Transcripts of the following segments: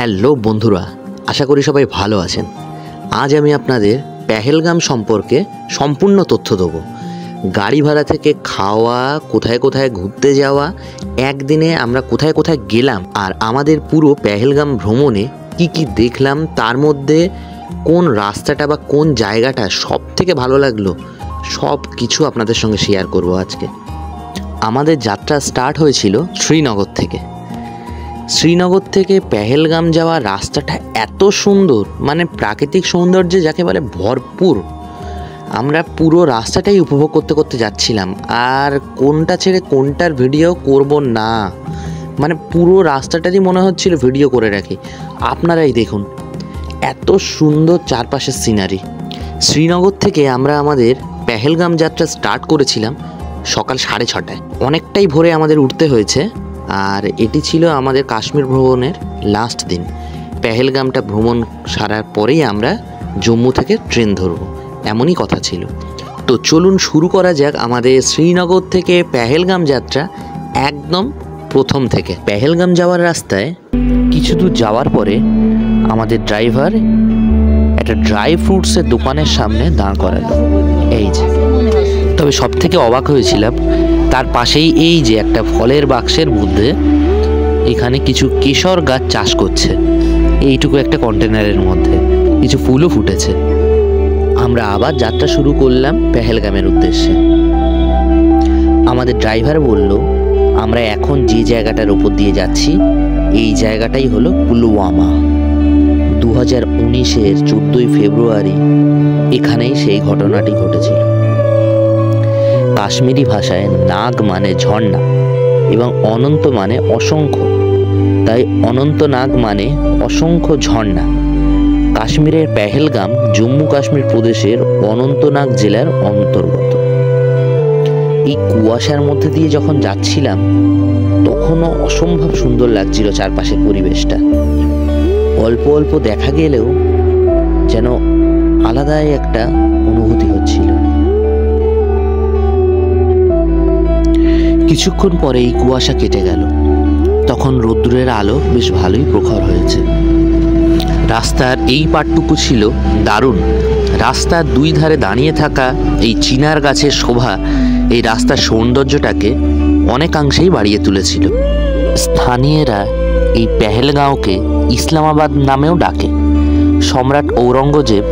Hello বন্ধুরা, আশা করি সবাই ভালো আছেন। আজ আমি আপনাদের পেহেলগাম সম্পর্কে সম্পূর্ণ তথ্য দেবো। গাড়ি ভাড়া থেকে খাওয়া, কোথায় কোথায় ঘুরতে যাওয়া, একদিনে আমরা কোথায় কোথায় গেলাম, আর আমাদের পুরো পেহেলগাম ভ্রমণে কি কি দেখলাম, তার মধ্যে কোন রাস্তাটা বা কোন জায়গাটা সব থেকে ভালো লাগলো, সব কিছু আপনাদের সঙ্গে শেয়ার করব আজকে। আমাদের যাত্রা স্টার্ট হয়েছিল শ্রীনগর থেকে। শ্রীনগর থেকে পেহেলগাম যাওয়ার রাস্তাটা এত সুন্দর, মানে প্রাকৃতিক সৌন্দর্যে যাকে বলে ভরপুর। আমরা পুরো রাস্তাটাই উপভোগ করতে করতে যাচ্ছিলাম, আর কোনটা ছেড়ে কোনটার ভিডিও করব না, মানে পুরো রাস্তাটারই মনে হচ্ছিল ভিডিও করে রাখি। আপনারাই দেখুন, এত সুন্দর চারপাশের সিনারি। শ্রীনগর থেকে আমরা আমাদের পেহেলগাম যাত্রা স্টার্ট করেছিলাম সকাল 6:30টায়। অনেকটাই ভোরে আমাদের উঠতে হয়েছে, আর এটি ছিল আমাদের কাশ্মীর ভ্রমণের লাস্ট দিন। পেহেলগামটা ভ্রমণ সারার পরেই আমরা জম্মু থেকে ট্রেন ধরব, এমনই কথা ছিল। তো চলুন শুরু করা যাক আমাদের শ্রীনগর থেকে পেহেলগাম যাত্রা একদম প্রথম থেকে। পেহেলগাম যাওয়ার রাস্তায় কিছু দূর যাওয়ার পরে আমাদের ড্রাইভার একটা ড্রাই ফ্রুটসের দোকানের সামনে দাঁড় করালো। এই যে, তবে সব থেকে অবাক হয়েছিলাম, তার পাশেই এই যে একটা ফলের বাক্সের মধ্যে এখানে কিছু কেশর গাছ চাষ করছে, এইটুকু একটা কন্টেনারের মধ্যে কিছু ফুলও ফুটেছে। আমরা আবার যাত্রা শুরু করলাম পেহেলগামের উদ্দেশ্যে। আমাদের ড্রাইভার বলল, আমরা এখন যে জায়গাটার উপর দিয়ে যাচ্ছি এই জায়গাটাই হলো পুলওয়ামা। 2019-এর 14ই ফেব্রুয়ারি এখানেই সেই ঘটনাটি ঘটেছিল। কাশ্মীরি ভাষায় নাগ মানে ঝর্ণা এবং অনন্ত মানে অসংখ্য, তাই অনন্তনাগ মানে অসংখ্য ঝর্ণা। কাশ্মীরের পেহেলগাম জম্মু কাশ্মীর প্রদেশের অনন্তনাগ জেলার অন্তর্গত। এই কুয়াশার মধ্যে দিয়ে যখন যাচ্ছিলাম তখনও অসম্ভব সুন্দর লাগছিল চারপাশের পরিবেশটা। অল্প অল্প দেখা গেলেও যেন আলাদাই একটা অনুভূতি হচ্ছিল। কিছুক্ষণ পরে এই কুয়াশা কেটে গেল, তখন রোদ্দুরের আলো বেশ ভালোই প্রখর হয়েছে। রাস্তার এই পাটটুকু ছিল দারুণ। রাস্তার দুই ধারে দাঁড়িয়ে থাকা এই চিনার গাছের শোভা এই রাস্তার সৌন্দর্যটাকে অনেকাংশেই বাড়িয়ে তুলেছিল। স্থানীয়রা এই পেহেলগাঁওকে ইসলামাবাদ নামেও ডাকে। সম্রাট ঔরঙ্গজেব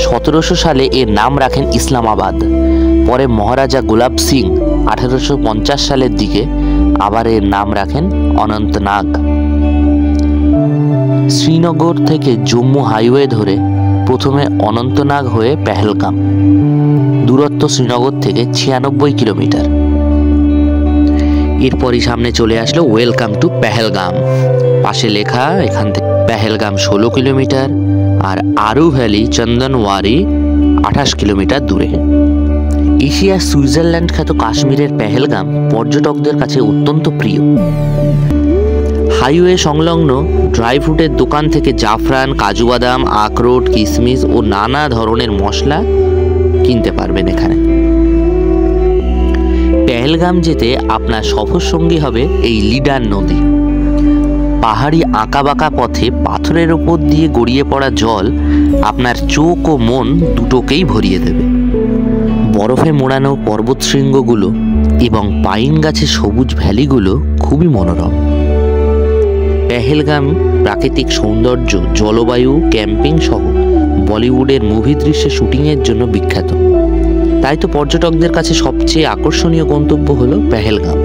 1700 সালে এর নাম রাখেন ইসলামাবাদ। পরে মহারাজা গোলাপ সিং 1850 সালের দিকে আবার এর নাম রাখেন অনন্তনাগ। শ্রীনগর থেকে জম্মু হাইওয়ে ধরে প্রথমে অনন্তনাগ হয়ে পেহেলগাম। দূরত্ব শ্রীনগর থেকে 96 কিলোমিটার। এরপরই সামনে চলে আসলো ওয়েলকাম টু পেহেলগাম। পাশে লেখা এখান থেকে পেহেলগাম 16 কিলোমিটার, আর আরু ভ্যালি চন্দনওয়ারি 28 কিলোমিটার দূরে। এশিয়ার সুইজারল্যান্ড খ্যাত কাশ্মীরের পেহেলগাম পর্যটকদের কাছে অত্যন্ত প্রিয়। হাইওয়ে সংলগ্ন ড্রাই ফ্রুটের দোকান থেকে জাফরান, কাজু বাদাম, আখরোট, কিশমিশ ও নানা ধরনের মশলা কিনতে পারবেন এখানে। পেহেলগাম যেতে আপনার সফর সঙ্গী হবে এই লিডার নদী। পাহাড়ি আঁকাবাঁকা পথে পাথরের ওপর দিয়ে গড়িয়ে পড়া জল আপনার চোখ ও মন দুটোকেই ভরিয়ে দেবে। বরফে মোড়ানো পর্বতশৃঙ্গগুলো এবং পাইন গাছের সবুজ ভ্যালিগুলো খুবই মনোরম। পেহেলগাম প্রাকৃতিক সৌন্দর্য, জলবায়ু, ক্যাম্পিং সহ বলিউডের মুভি দৃশ্যে শুটিংয়ের জন্য বিখ্যাত। তাই তো পর্যটকদের কাছে সবচেয়ে আকর্ষণীয় গন্তব্য হলো পেহেলগাম।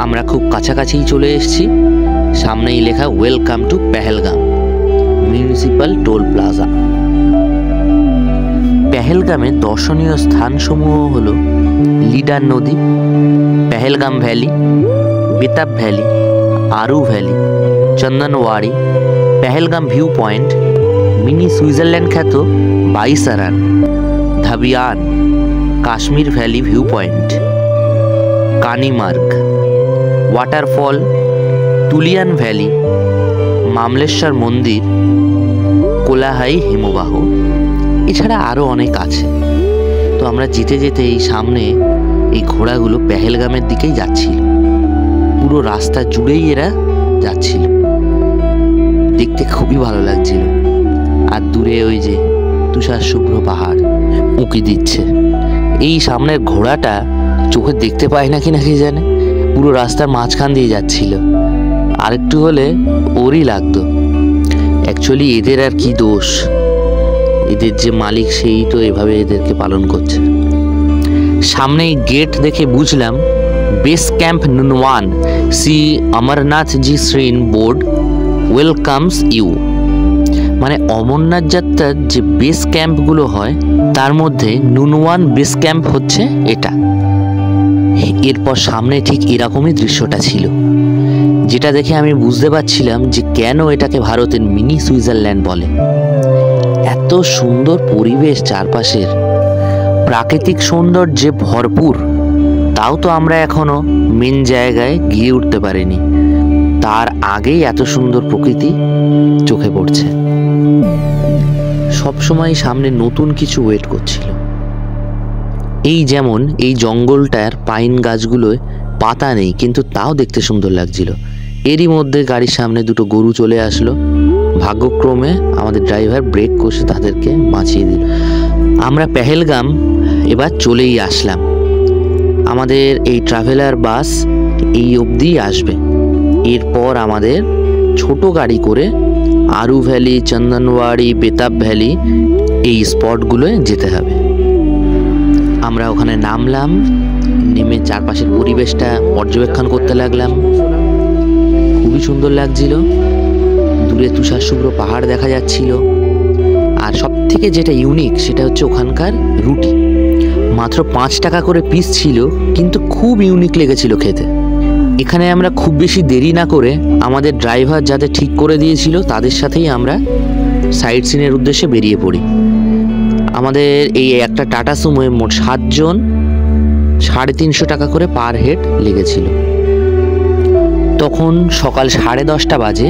আমরা খুব কাছাকাছিই চলে এসেছি। সামনেই লেখা welcome to Pahalgam municipal toll plaza. পেহেলগামের দর্শনীয় স্থানসমূহ হল লিডার নদী, Pahalgam valley, Betaab valley, Aru valley, Chandanwari, Pahalgam view point, mini Switzerland খ্যাত Baisaran, Dhabian, Kashmir valley view point, Kanimarg, waterfall, Tulian valley, Mamleshwar মন্দির, কোলাহাই হিমবাহ, এছাড়া আরও অনেক আছে। তো আমরা যেতে যেতে এই সামনে এই ঘোড়াগুলো পেহেলগামের দিকেই যাচ্ছিল। পুরো রাস্তা জুড়েই এরা যাচ্ছিল। দেখতে খুবই ভালো লাগছিল। আর দূরে ওই যে তুষার শুভ্র পাহাড় উঁকি দিচ্ছে। এই সামনের ঘোড়াটা চোখে দেখতে পায় না কিনা কে জানে, পুরো রাস্তার মাঝখান দিয়ে যাচ্ছিল। আরেকটু হলে ওরই লাগতো। অ্যাকচুয়ালি এদের আর কি দোষ, এদের যে মালিক সেই তো এভাবে এদেরকে পালন করছে। সামনেই গেট দেখে বুঝলাম base camp Nunwan, Shri Amarnath ji shrine board welcomes you. মানে অমরনাথ যাত্রার যে বেস ক্যাম্পগুলো হয় তার মধ্যে নুনওয়ান বেস ক্যাম্প হচ্ছে এটা। এরপর সামনে ঠিক এরকমই দৃশ্যটা ছিল, যেটা দেখে আমি বুঝতে পারছিলাম যে কেন এটাকে ভারতের মিনি সুইজারল্যান্ড বলে। এত সুন্দর পরিবেশ চারপাশের, প্রাকৃতিক সৌন্দর্যে ভরপুর। তাও তো আমরা এখনো মেন জায়গায় গিয়ে উঠতে পারিনি, তার আগেই এত সুন্দর প্রকৃতি চোখে পড়ছে। সবসময় সামনে নতুন কিছু ওয়েট করছিল। এই যেমন এই জঙ্গলটার পাইন গাছগুলোয় পাতা নেই, কিন্তু তাও দেখতে সুন্দর লাগছিল। এরই মধ্যে গাড়ির সামনে দুটো গরু চলে আসলো। ভাগ্যক্রমে আমাদের ড্রাইভার ব্রেক কষে তাদেরকে বাঁচিয়ে দিল। আমরা পেহেলগাম এবার চলেই আসলাম। আমাদের এই ট্রাভেলার বাস এই অবধি আসবে। এরপর আমাদের ছোট গাড়ি করে আরু ভ্যালি, চন্দনওয়াড়ি, বেতাব ভ্যালি এই স্পটগুলোয় যেতে হবে। আমরা ওখানে নামলাম, নেমে চারপাশের পরিবেশটা পর্যবেক্ষণ করতে লাগলাম। খুবই সুন্দর লাগছিল। দূরে তুষার শুভ্র পাহাড় দেখা যাচ্ছিল। আর সব থেকে যেটা ইউনিক সেটা হচ্ছে ওখানকার রুটি। মাত্র 5 টাকা করে পিস ছিল, কিন্তু খুব ইউনিক লেগেছিল খেতে। এখানে আমরা খুব বেশি দেরি না করে আমাদের ড্রাইভার যাদের ঠিক করে দিয়েছিল তাদের সাথেই আমরা সাইট সিনের উদ্দেশ্যে বেরিয়ে পড়ি। আমাদের এই একটা টাটা সুমোয় মোট 7 জন, 350 টাকা করে পার হেড লেগেছিল। তখন সকাল 10:30 বাজে।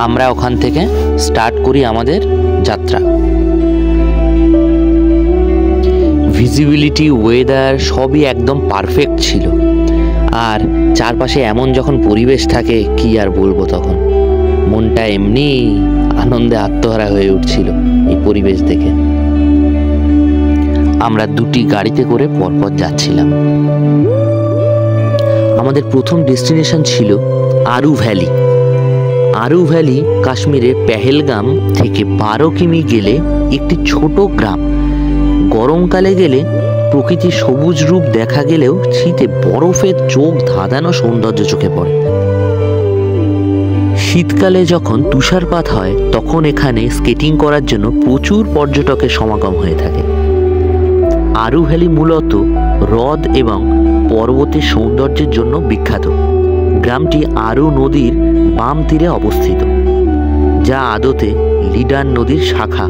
আমরা ওখান থেকে স্টার্ট করি আমাদের যাত্রা। ভিজিবিলিটি, ওয়েদার সবই একদম পারফেক্ট ছিল। আর চারপাশে এমন যখন পরিবেশ থাকে কি আর বলবো, তখন মনটা এমনি আনন্দে আত্মহারা হয়ে উঠছিল এই পরিবেশ দেখে। আমরা দুটি গাড়িতে করে পরপর যাচ্ছিলাম। আমাদের প্রথম ডেস্টিনেশন ছিল আরু ভ্যালি। আরু ভ্যালি কাশ্মীরের পেহেলগাম থেকে 12 কিমি গেলে একটি ছোট গ্রাম। গরমকালে গেলে প্রকৃতির সবুজ রূপ দেখা গেলেও শীতে বরফের চোখ ধাঁধানো সৌন্দর্য চোখে পড়ে। শীতকালে যখন তুষারপাত হয় তখন এখানে স্কেটিং করার জন্য প্রচুর পর্যটকের সমাগম হয়ে থাকে। আরু ভ্যালি মূলত হ্রদ এবং পর্বতের সৌন্দর্যের জন্য বিখ্যাত। গ্রামটি আরু নদীর বাম তীরে অবস্থিত, যা আদতে লিডার নদীর শাখা।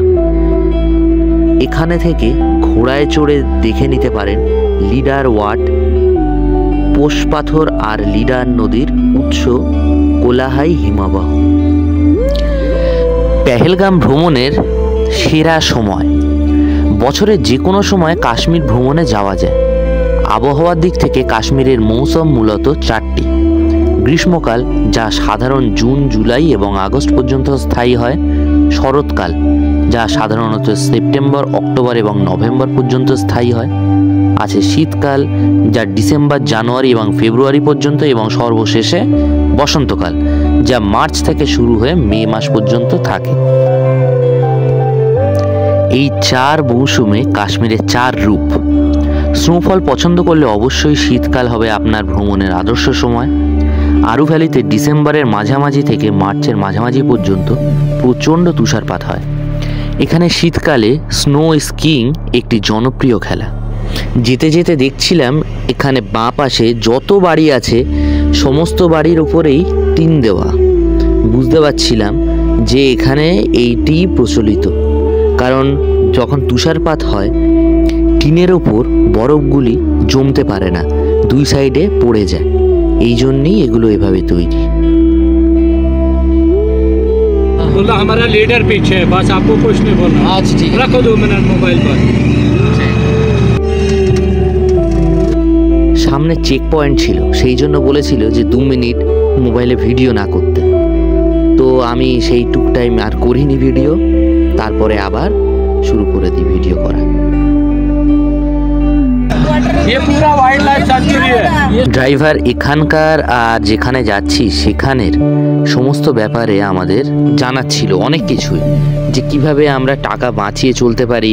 এখানে থেকে ঘোড়ায় চড়ে দেখে নিতে পারেন লিডার ওয়াট, পোষপাথর আর লিডার নদীর উৎস কোলাহাই হিমবাহ। পেহেলগাম ভ্রমণের সেরা সময়। বছরের যে কোনো সময় কাশ্মীর ভ্রমণে যাওয়া যায়। আবহাওয়ার দিক থেকে কাশ্মীরের মৌসুম মূলত 4টি। গ্রীষ্মকাল, যা সাধারণ জুন, জুলাই এবং আগস্ট পর্যন্ত স্থায়ী হয়। শরৎকাল, যা সাধারণত সেপ্টেম্বর, অক্টোবর এবং নভেম্বর পর্যন্ত স্থায়ী হয়। আছে শীতকাল, যা ডিসেম্বর, জানুয়ারি এবং ফেব্রুয়ারি পর্যন্ত, এবং সর্বশেষে বসন্তকাল, যা মার্চ থেকে শুরু হয়ে মে মাস পর্যন্ত থাকে। এই 4 মৌসুমে কাশ্মীরের 4 রূপ। স্নোফল পছন্দ করলে অবশ্যই শীতকাল হবে আপনার ভ্রমণের আদর্শ সময়। আরু ভ্যালিতে ডিসেম্বরের মাঝামাঝি থেকে মার্চের মাঝামাঝি পর্যন্ত প্রচণ্ড তুষারপাত হয়। এখানে শীতকালে স্নো স্কিইং একটি জনপ্রিয় খেলা। যেতে যেতে দেখছিলাম এখানে বাঁ পাশে যত বাড়ি আছে সমস্ত বাড়ির উপরেই টিন দেওয়া। বুঝতে পারছিলাম যে এখানে এইটি প্রচলিত, কারণ যখন তুষারপাত হয় টিনের ওপর বরফগুলি জমতে পারে না, 2 সাইডে পড়ে যায়। এই জন্যই এগুলো এভাবে তৈরি। हमारा लीडर पीछे है, बस आपको कुछ नहीं बोलना। अच्छा ठीक है, रखो 2 मिनट मोबाइल पर। সামনে চেক পয়েন্ট ছিল, সেই জন্য বলেছিল যে 2 মিনিট মোবাইলে ভিডিও না করতে। তো আমি সেইটুক টাইম আর করিনি ভিডিও, তারপরে আবার শুরু করে দিই ভিডিও করা। ড্রাইভার এখানকার আর যেখানে যাচ্ছি সেখানের সমস্ত ব্যাপারে আমাদের জানাচ্ছিল অনেক কিছুই, যে কিভাবে আমরা টাকা বাঁচিয়ে চলতে পারি,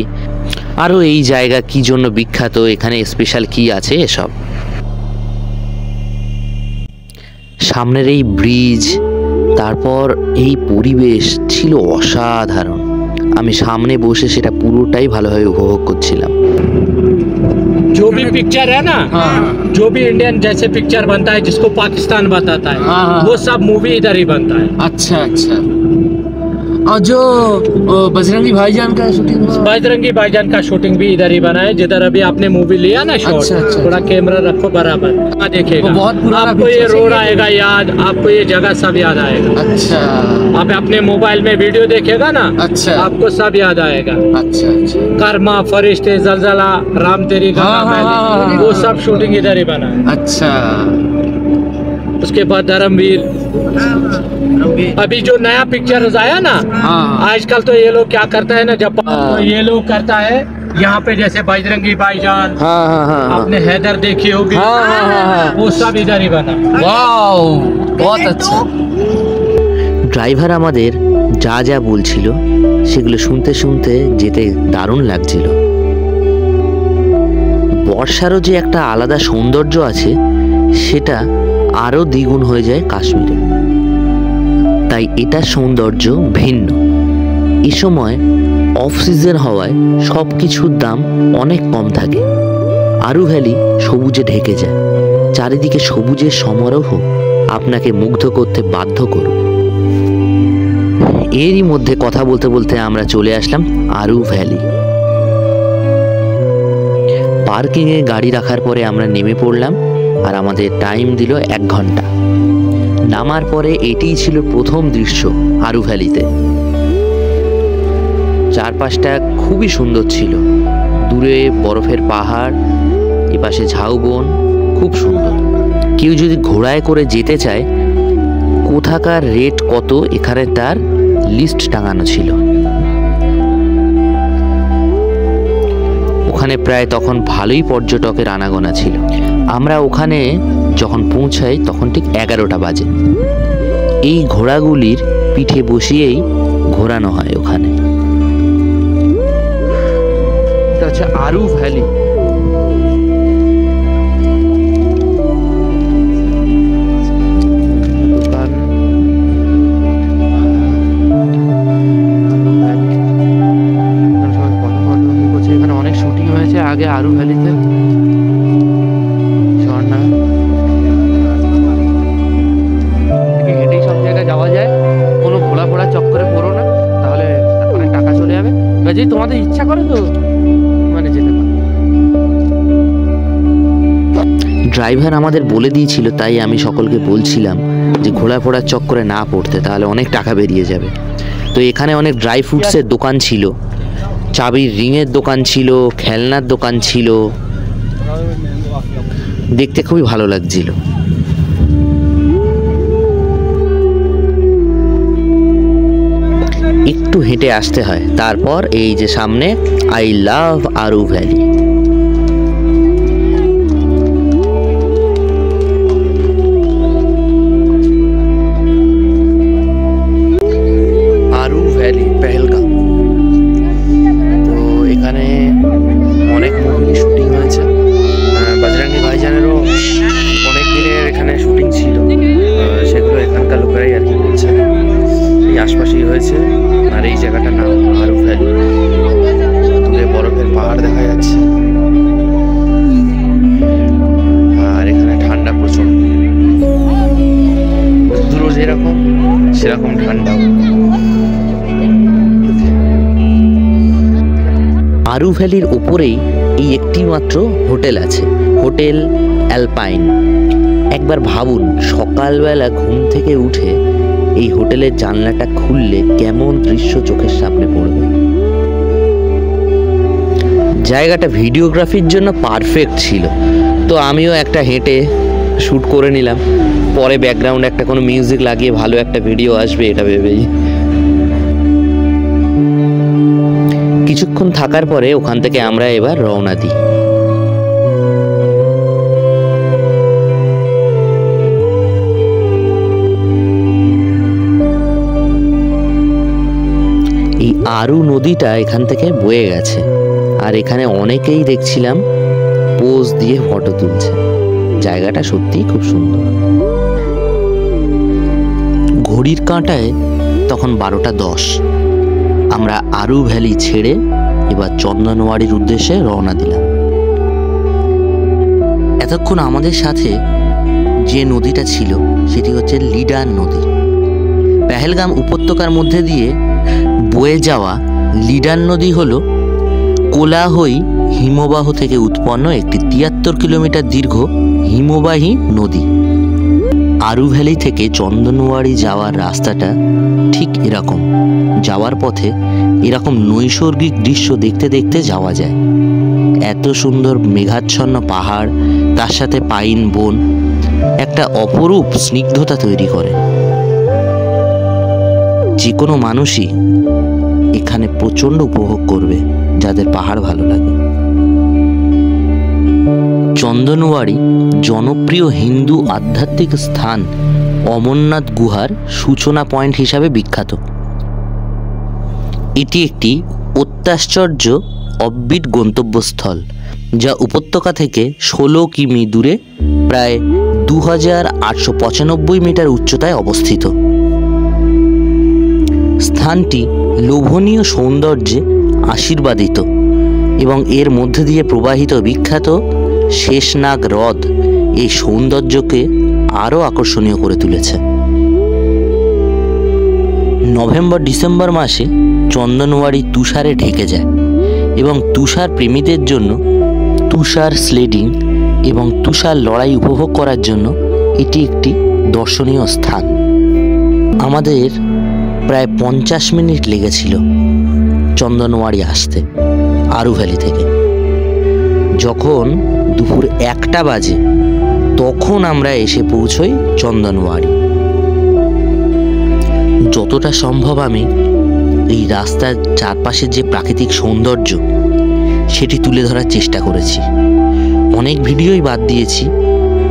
আরও এই জায়গা কি জন্য বিখ্যাত, এখানে স্পেশাল কি আছে এসব। সামনের এই ব্রিজ, তারপর এই পরিবেশ ছিল অসাধারণ। আমি সামনে বসে সেটা পুরোটাই ভালোভাবে উপভোগ করছিলাম। जो भी पिक्चर है ना, जो भी इंडियन जैसे पिक्चर बनता है जिसको पाकिस्तान बताता है, वो सब मूवी इधर ही बनता है। अच्छा अच्छा। और जो बजरंगी भाईजान का शूटिंग, बजरंगी भाईजान का शूटिंग भी इधर ही बना है, जिधर अभी आपने मूवी लिया ना शॉट। अच्छा, अच्छा, थोड़ा कैमरा रखो बराबर, देखिएगा बहुत पुराना आपको ये रोड आएगा याद, आपको ये जगह सब याद आएगा। अच्छा। आप अपने मोबाइल में वीडियो देखेगा ना, अच्छा, आपको सब याद आएगा। अच्छा अच्छा। कर्मा, फरिश्ते, जलजला, राम तेरी गंगा मैली, वो सब शूटिंग इधर ही बना है। अच्छा। उसके बाद धर्मवीर, अभी जो नया पिक्चर आया ना, आजकल तो ये लोग क्या करता है ना, जब तो ये लोग करता है यहाँ पे जैसे बजरंगी भाईजान, आपने हैदर देखी होगी, वो सब इधर ही बना। वाओ, बहुत अच्छा। ড্রাইভার আমাদের যা যা বলছিল সেগুলো শুনতে শুনতে যেতে দারুণ লাগছিল। বর্ষারও যে একটা আলাদা সৌন্দর্য আছে সেটা আরও দ্বিগুণ হয়ে যায় কাশ্মীরে, তাই এটার সৌন্দর্য ভিন্ন। এ সময় অফ সিজন হওয়ায় সব কিছুর দাম অনেক কম থাকে। আরু ভ্যালি সবুজে ঢেকে যায়, চারিদিকে সবুজের সমারোহ আপনাকে মুগ্ধ করতে বাধ্য করবে। এরই মধ্যে কথা বলতে বলতে আমরা চলে আসলাম আরু ভ্যালি। পার্কিংয়ে গাড়ি রাখার পরে আমরা নেমে পড়লাম, আর আমাদের টাইম দিল 1 ঘন্টা। নামার পরে এটিই ছিল প্রথম দৃশ্য আরু ভ্যালিতে। চারপাশটা খুবই সুন্দর ছিল, দূরে বরফের পাহাড়, এপাশে ঝাউবন, খুব সুন্দর। কেউ যদি ঘোড়ায় করে যেতে চায়, কোথাকার রেট কত এখানে তার লিস্ট টাঙানো ছিল। ওখানে প্রায় তখন ভালোই পর্যটকের আনাগোনা ছিল। আমরা ওখানে যখন পৌঁছাই তখন ঠিক 11টা বাজে। এই ঘোড়াগুলির পিঠে বসিয়েই ঘোরানো হয় ওখানে। এটা হচ্ছে আরু ভ্যালি। আগে আরু ভ্যালিতে ঝর্ণা, হেঁটেই সব জায়গায় যাওয়া যায়, কোনো ঘোড়া ফোড়া চক্করে পড়ো না, তাহলে অনেক টাকা চলে যাবে। যদি তোমাদের ইচ্ছা করে তো মানে যেতে পারো। ড্রাইভার আমাদের বলে দিয়েছিল, তাই আমি সকলকে বলছিলাম যে ঘোড়া ফোড়ার চক্করে না পড়তে, তাহলে অনেক টাকা বেরিয়ে যাবে। তো এখানে অনেক ড্রাই ফ্রুটসের দোকান ছিল, চাবির রিংয়ের দোকান ছিল, খেলনার দোকান ছিল, দেখতে খুবই ভালো লাগছিল। একটু হেঁটে আসতে হয়, তারপর এই যে সামনে I love Aru valley. Aru valley Pahalgam. তো এখানে অনেক মুভি শুটিং হয়েছে, বজরঙ্গি ভাইজানেরও অনেক দিনের এখানে শুটিং ছিল, সেগুলো এখানকার লোকেরাই আর কি বলছে। এই আশপাশেই হয়েছে, আর এই জায়গাটার নাম আরু ভ্যালি। দূরে বরফের পাহাড় দেখা যাচ্ছে, আর এখানে ঠান্ডা প্রচুর, দূরে যেরকম সেরকম ঠান্ডা। আরু ভ্যালির উপরেই এই একটি মাত্র হোটেল আছে, হোটেল অ্যালপাইন। একবার ভাবুন, সকালবেলা ঘুম থেকে উঠে এই হোটেলের জানলাটা খুললে কেমন দৃশ্য চোখের সামনে পড়বে। জায়গাটা ভিডিওগ্রাফির জন্য পারফেক্ট ছিল, তো আমিও একটা হেঁটে শ্যুট করে নিলাম। পরে ব্যাকগ্রাউন্ডে একটা কোনো মিউজিক লাগিয়ে ভালো একটা ভিডিও আসবে এটা ভেবেই। কিছুক্ষণ থাকার পরে ওখান থেকে আমরা এবার রওনা দিই। এই আরু নদীটা এখান থেকে বয়ে গেছে, আর এখানে অনেকেই দেখছিলাম পোজ দিয়ে ফটো তুলছে। জায়গাটা সত্যিই খুব সুন্দর। ঘড়ির কাঁটায় তখন 12:10। আমরা আরু ভ্যালি ছেড়ে এবার চন্দনওয়াড়ির উদ্দেশ্যে রওনা দিলাম। এতক্ষণ আমাদের সাথে যে নদীটা ছিল সেটি হচ্ছে লিডার নদী। পেহেলগাম উপত্যকার মধ্যে দিয়ে বয়ে যাওয়া লিডার নদী হল কোলাহই হিমবাহ থেকে উৎপন্ন একটি 73 কিলোমিটার দীর্ঘ হিমবাহী নদী। আরু ভ্যালি থেকে চন্দনওয়াড়ি যাওয়ার রাস্তাটা ঠিক এরকম। যাওয়ার পথে এরকম নৈসর্গিক দৃশ্য দেখতে দেখতে যাওয়া যায়। এত সুন্দর মেঘাচ্ছন্ন পাহাড়, তার সাথে পাইন বন একটা অপরূপ স্নিগ্ধতা তৈরি করে। যে কোনো মানুষই এখানে প্রচণ্ড উপভোগ করবে যাদের পাহাড় ভালো লাগে। চন্দনওয়াড়ি জনপ্রিয় হিন্দু আধ্যাত্মিক স্থান অমরনাথ গুহার সূচনা পয়েন্ট হিসাবে বিখ্যাত। এটি একটি অত্যাশ্চর্য অব্বিট গন্তব্যস্থল, যা উপত্যকা থেকে 16 কিমি দূরে প্রায় 2895 মিটার উচ্চতায় অবস্থিত। স্থানটি লোভনীয় সৌন্দর্যে আশীর্বাদিত এবং এর মধ্যে দিয়ে প্রবাহিত বিখ্যাত শেষনাগ হ্রদ এই সৌন্দর্যকে আরও আকর্ষণীয় করে তুলেছে। নভেম্বর-ডিসেম্বর মাসে চন্দনওয়াড়ি তুষারে ঢেকে যায় এবং তুষার প্রেমীদের জন্য তুষার স্লেডিং এবং তুষার লড়াই উপভোগ করার জন্য এটি একটি দর্শনীয় স্থান। আমাদের প্রায় 50 মিনিট লেগেছিল চন্দনওয়াড়ি আসতে আরু ভ্যালি থেকে। যখন দুপুর 1টা বাজে তখন আমরা এসে পৌঁছই চন্দনওয়াড়ি। যতটা সম্ভব আমি এই রাস্তার চারপাশের যে প্রাকৃতিক সৌন্দর্য সেটি তুলে ধরার চেষ্টা করেছি। অনেক ভিডিওই বাদ দিয়েছি,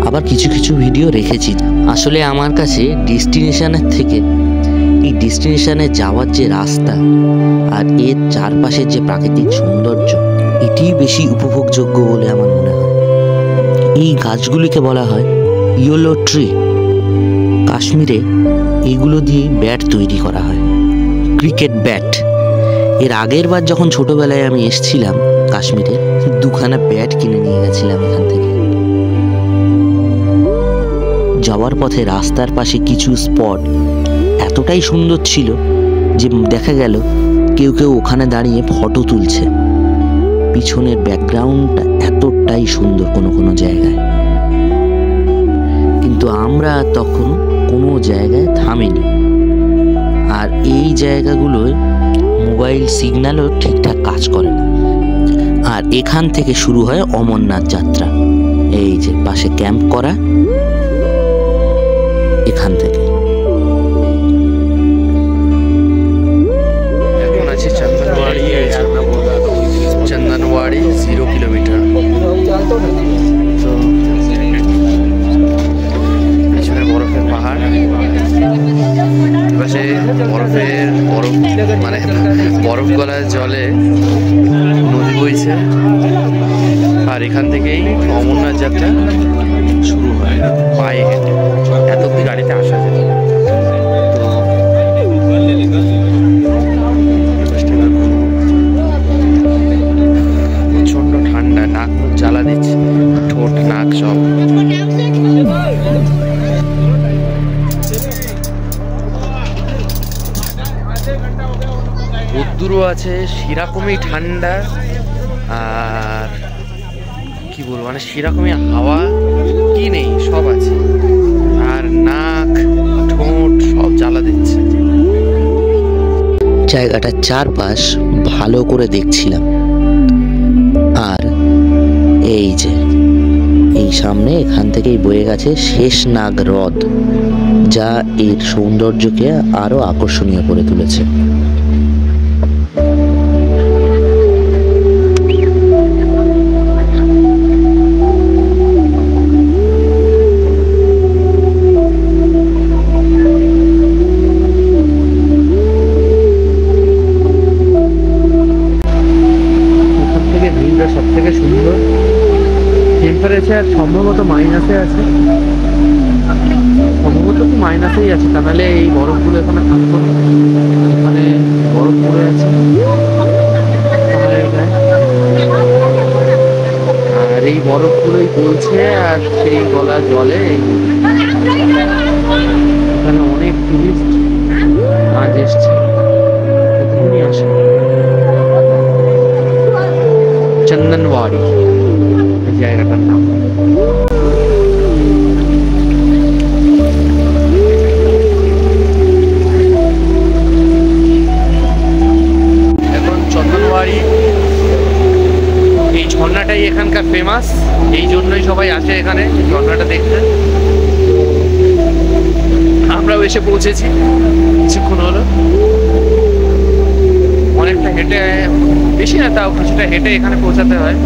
আবার কিছু কিছু ভিডিও রেখেছি। আসলে আমার কাছে ডেস্টিনেশনের থেকে এই ডেস্টিনেশনে যাওয়ার যে রাস্তা আর এর চারপাশের যে প্রাকৃতিক সৌন্দর্য এটি বেশি উপভোগযোগ্য বলে আমার মনে হয়। এই গাছগুলিকে বলা হয় ইয়েলো ট্রি। কাশ্মীরে এগুলো দিয়ে ব্যাট তৈরি করা হয়, ক্রিকেট ব্যাট। এর আগের বার যখন ছোটবেলায় আমি এসেছিলাম কাশ্মীরে, 2খানা ব্যাট কিনে নিয়ে গেছিলাম এখান থেকে। যাওয়ার পথে রাস্তার পাশে কিছু স্পট এতটাই সুন্দর ছিল যে দেখা গেল কেউ কেউ ওখানে দাঁড়িয়ে ফটো তুলছে। পিছনের ব্যাকগ্রাউন্ডটা এতটাই সুন্দর কোনো কোনো জায়গায়। কিন্তু আমরা তখন কোনো জায়গায় থামিনি। আর এই জায়গাগুলোয় মোবাইল সিগন্যালও ঠিকঠাক কাজ করে না। আর এখান থেকে শুরু হয় অমরনাথ যাত্রা। এই যে পাশে ক্যাম্প করা, এখান থেকে। এখন আছে চন্দনওয়াড়ি। চন্দনওয়াড়ি 0 কিলোমিটার। তো পিছনে বরফের পাহাড়, পাশে বরফ মানে বরফ গলার জলে নদী বইছে। আর এখান থেকেই অমরনাথ যাত্রা শুরু হয় পায়ে হেঁটে। এত অব্দি গাড়িতে আসা যায়। প্রচন্ড ঠান্ডা, নাক মুখ জ্বালা দিচ্ছে, ঠোঁট নাক সব। রোদ্দুরও আছে, সেরকমই ঠান্ডা। আর কি বলবো, মানে সেরকমই হাওয়া কি নেই, সব আছে। আর নাক ঠোঁট সব জ্বালা দিচ্ছে। জায়গাটার চারপাশ ভালো করে দেখছিলাম। আর এই যে এই সামনে এখান থেকেই বয়ে গেছে শেষনাগ হ্রদ, যা এর সৌন্দর্যকে আরো আকর্ষণীয় করে তুলেছে। সব থেকে সুন্দর, টেম্পারেচার সম্ভবত মাইনাসে আছে, সম্ভবত তো মাইনাসেই আছে, তা নাহলে এই বরফগুলো এখানে থাকতো না। এখানে বরফ পড়ে আছে আর এই বরফগুলোই গলছে আর সেই গলা জলে এখানে অনেক টুরিস্ট আজ এসছে, কখনই আসে। চন্দনওয়াড়ি এই জায়গাটার নাম। এখন চন্দনওয়াড়ি এই ঝর্ণাটাই এখানকার ফেমাস, এই জন্যই সবাই আসে এখানে ঝর্ণাটা দেখতে। আমরাও এসে পৌঁছেছি কিছুক্ষণ হলো, অনেকটা হেঁটে, বেশি না তাও কিছুটা হেঁটে এখানে পৌঁছাতে হয়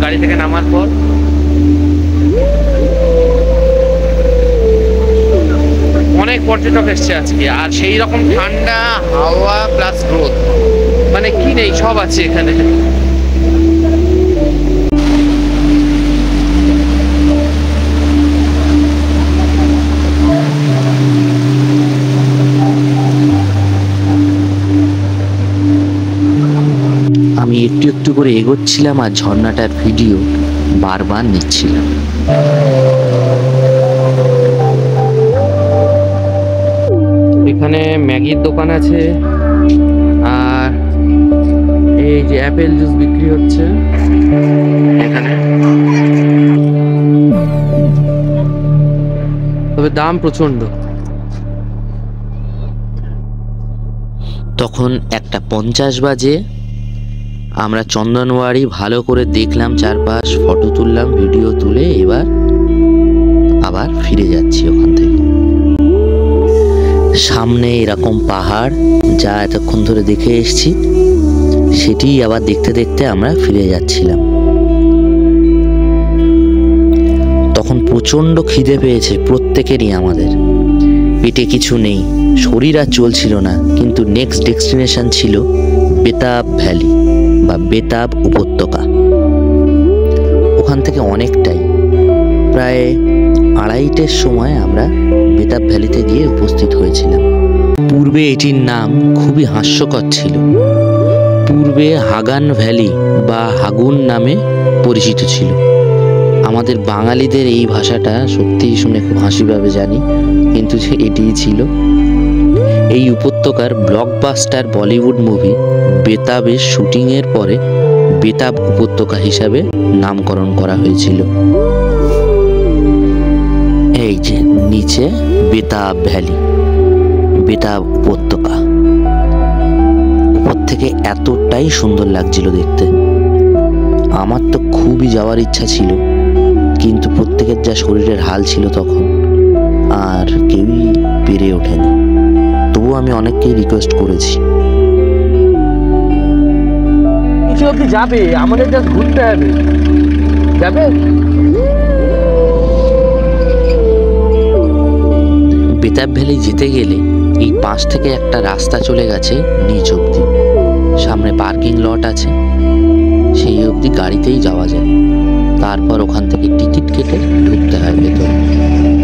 গাড়ি থেকে নামার পর। অনেক পর্যটক এসছে আজকে, আর সেই রকম ঠান্ডা হাওয়া প্লাস রোদ, মানে কি নেই সব আছে এখানে। আমি একটু একটু করে এগোচ্ছিলাম আর ঝর্ণাটার ভিডিও বারবার নিচ্ছিলাম। এখানে ম্যাগির দোকান আছে আর এই যে অ্যাপেল জুস বিক্রি হচ্ছে এখানে, তবে দাম প্রচন্ড। তখন 1:50 বাজে। আমরা চন্দনওয়াড়ি ভালো করে দেখলাম, চারপাশ ফটো তুললাম, ভিডিও তুলে এবার আবার ফিরে যাচ্ছি ওখান থেকে। সামনে এরকম পাহাড় যা এতক্ষণ ধরে দেখে এসেছি, সেটি আবার দেখতে দেখতে আমরা ফিরে যাচ্ছিলাম। তখন প্রচন্ড খিদে পেয়েছে প্রত্যেকেরই আমাদের, পেটে কিছু নেই, শরীর আর চলছিল না, কিন্তু নেক্সট ডেস্টিনেশন ছিল বেতাব ভ্যালি বা বেতাব উপত্যকা। ওখান থেকে অনেকটাই, প্রায় 2:30টার সময় আমরা বেতাব ভ্যালিতে গিয়ে উপস্থিত হয়েছিলাম। পূর্বে এটির নাম খুবই হাস্যকর ছিল, পূর্বে হাগান ভ্যালি বা হাগুন নামে পরিচিত ছিল। আমাদের বাঙালিদের এই ভাষাটা সত্যিই শুনে খুব হাসি পাবে জানি, কিন্তু এটিই ছিল। এই উপত্যকার ব্লকবাস্টার বলিউড মুভি বেতাবের শুটিংয়ের পরে বেতাব উপত্যকা হিসাবে নামকরণ করা হয়েছিল। এই যে নিচে বেতাব ভ্যালি, বেতাব উপত্যকা, উপর থেকে এতটাই সুন্দর লাগছিল দেখতে। আমার তো খুবই যাওয়ার ইচ্ছা ছিল, কিন্তু প্রত্যেকের যা শরীরের হাল ছিল তখন, আর কেউই পেরে ওঠেনি। তবুও আমি অনেককেই রিকোয়েস্ট করেছি। কিছু অব্দি যাবে, আমাদের জাস্ট ঘুরতে হবে, যাবে। বেতাব ভ্যালি যেতে গেলে এই পাশ থেকে একটা রাস্তা চলে গেছে নিচ অব্দি, সামনে পার্কিং লট আছে, সেই অবধি গাড়িতেই যাওয়া যায়। তারপর ওখান থেকে টিকিট কেটে ঢুকতে হয় ভেতরে।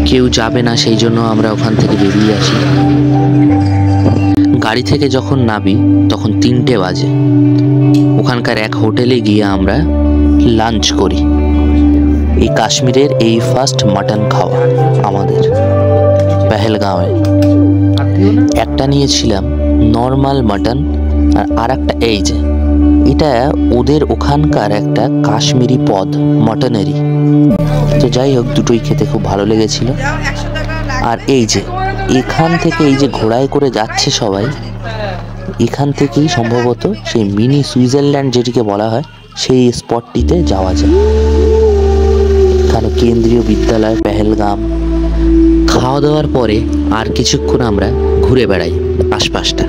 কেউ যাবে না সেই জন্য আমরা ওখান থেকে বেরিয়ে আসি। গাড়ি থেকে যখন নামি তখন 3টে বাজে। ওখানকার এক হোটেলে গিয়ে আমরা লাঞ্চ করি। এই কাশ্মীরের এই ফার্স্ট মাটন খাওয়া আমাদের পেহেলগাঁওয়ে। একটা নিয়েছিলাম নর্মাল মাটন, আর একটা এই যে এটা ওদের ওখানকার একটা কাশ্মীরি পদ মটনেরই। তো যাই হোক, দুটোই খেতে খুব ভালো লেগেছিল। আর এই যে এখান থেকে এই যে ঘোড়ায় করে যাচ্ছে সবাই, এখান থেকেই সম্ভবত সেই মিনি সুইজারল্যান্ড যেটিকে বলা হয় সেই স্পটটিতে যাওয়া যায়। এখানে কেন্দ্রীয় বিদ্যালয় পেহেলগাম। খাওয়া দাওয়ার পরে আর কিছুক্ষণ আমরা ঘুরে বেড়াই আশপাশটা।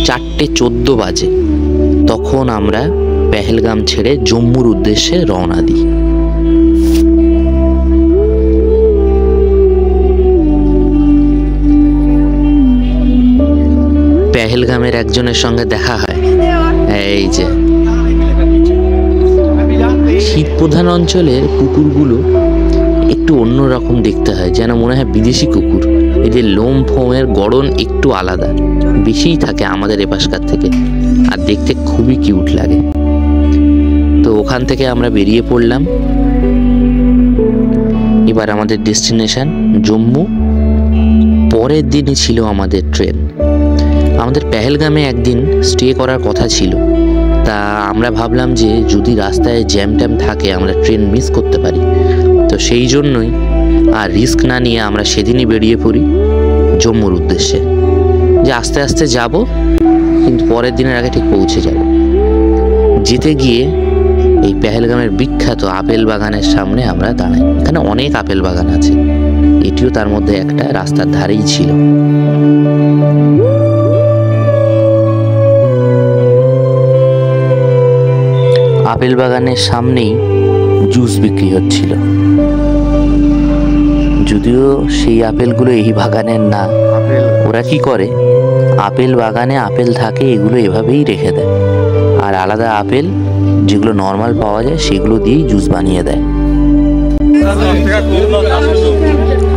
4:14 বাজে, তখন আমরা পেহেলগাম ছেড়ে জম্মুর উদ্দেশ্যে রওনা দিই। পেহেলগামের একজনের সঙ্গে দেখা হয়, এই যে। শীত প্রধান অঞ্চলের কুকুরগুলো একটু অন্যরকম দেখতে হয়, যেন মনে হয় বিদেশি কুকুর। এদের লোম ফোমের গড়ন একটু আলাদা, বেশিই থাকে আমাদের এপাশকার থেকে, আর দেখতে খুবই কিউট লাগে। তো ওখান থেকে আমরা বেরিয়ে পড়লাম। এবার আমাদের ডেস্টিনেশন জম্মু। পরের দিনই ছিল আমাদের ট্রেন। আমাদের পেহেলগামে একদিন স্টে করার কথা ছিল, তা আমরা ভাবলাম যে যদি রাস্তায় জ্যাম ট্যাম থাকে আমরা ট্রেন মিস করতে পারি। তো সেই জন্যই আর রিস্ক না নিয়ে আমরা সেদিনই বেরিয়ে পড়ি জম্মুর উদ্দেশ্যে, যে আস্তে আস্তে যাব, কিন্তু পরের দিনের আগে ঠিক পৌঁছে যাব। যেতে গিয়ে এই পেহেলগামের বিখ্যাত আপেল বাগানের সামনে আমরা দাঁড়াই। এখানে অনেক আপেল বাগান আছে, এটিও তার মধ্যে একটা, রাস্তার ধারেই ছিল। আপেল বাগানের সামনেই জুস বিক্রি হচ্ছিল, যদিও সেই আপেলগুলো এই বাগানের না। ওরা কি করে, আপেল বাগানে আপেল থাকে এগুলো এভাবেই রেখে দেয়, আর আলাদা আপেল যেগুলো নর্মাল পাওয়া যায় সেগুলো দিয়েই জুস বানিয়ে দেয়।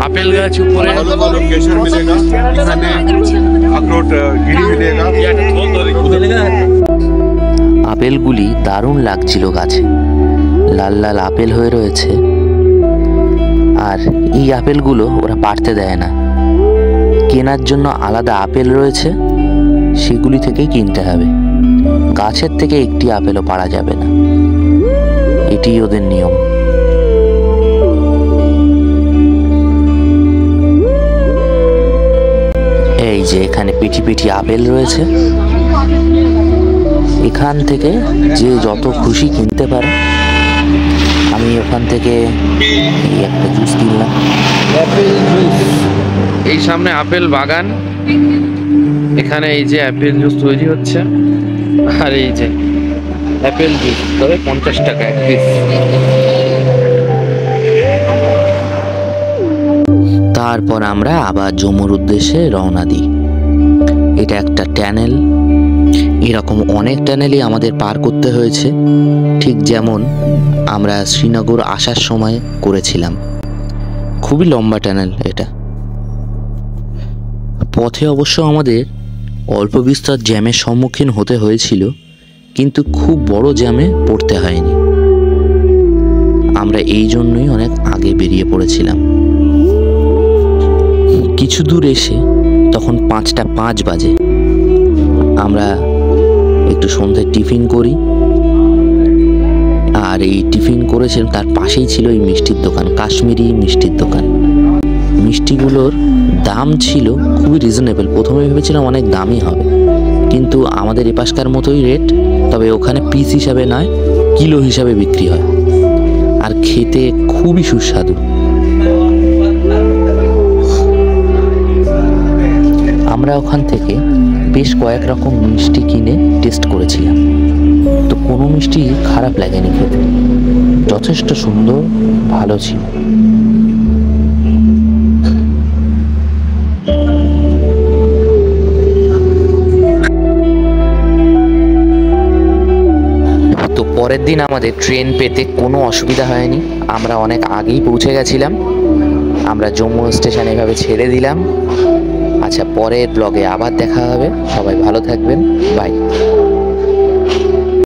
আপেল গাছ উপরে লোকেশন মিলেगा, এখানে আখরোট গিরি মিলেगा। আপেলগুলি দারুণ লাগছিল গাছে, লাল লাল আপেল হয়ে রয়েছে। আর এই আপেলগুলো ওরা পাড়তে দেয় না, কেনার জন্য আলাদা আপেল রয়েছে, সেগুলি থেকেই কিনতে হবে। গাছের থেকে একটি আপেলও পাড়া যাবে না, এটি ওদের নিয়ম। এই যে এখানে পিঠি পিঠি আপেল রয়েছে, এখান থেকে যে যত খুশি কিনতে পারে। আমি ওখান থেকে এই একটা জুস কিনলাম। এই সামনে আপেল বাগান, এখানে এই যে আপেল জুস তৈরি হচ্ছে, আর এই যে আপেল জুস, তবে 50 টাকা এক পিস। তারপর আমরা আবার জম্মুর উদ্দেশ্যে রওনা দিই। এটা একটা ট্যানেল, এরকম অনেক ট্যানেলই আমাদের পার করতে হয়েছে, ঠিক যেমন আমরা শ্রীনগর আসার সময় করেছিলাম। খুবই লম্বা ট্যানেল এটা। পথে অবশ্য আমাদের অল্প বিস্তর জ্যামের সম্মুখীন হতে হয়েছিল, কিন্তু খুব বড় জ্যামে পড়তে হয়নি। আমরা এই জন্যই অনেক আগে বেরিয়ে পড়েছিলাম। কিছু দূর এসে তখন 5:05 বাজে। আমরা একটু সন্ধ্যায় টিফিন করি, আর এই টিফিন করেছিলাম তার পাশেই ছিল এই মিষ্টির দোকান, কাশ্মীরি মিষ্টির দোকান। মিষ্টিগুলোর দাম ছিল খুবই রিজনেবল। প্রথমে ভেবেছিলাম অনেক দামি হবে, কিন্তু আমাদের এপাশকার মতোই রেট, তবে ওখানে পিস হিসাবে নয়, কিলো হিসাবে বিক্রি হয়, আর খেতে খুবই সুস্বাদু। আমরা ওখান থেকে বেশ কয়েক রকম মিষ্টি কিনে টেস্ট করেছিলাম, তো কোনো মিষ্টি খারাপ লাগেনি খেতে, যথেষ্ট সুন্দর, ভালো ছিল। তো পরের দিন আমাদের ট্রেন পেতে কোনো অসুবিধা হয়নি, আমরা অনেক আগেই পৌঁছে গেছিলাম। আমরা জম্মু স্টেশন এভাবে ছেড়ে দিলাম। আচ্ছা, পরের ব্লগে আবার দেখা হবে। সবাই ভালো থাকবেন, বাই।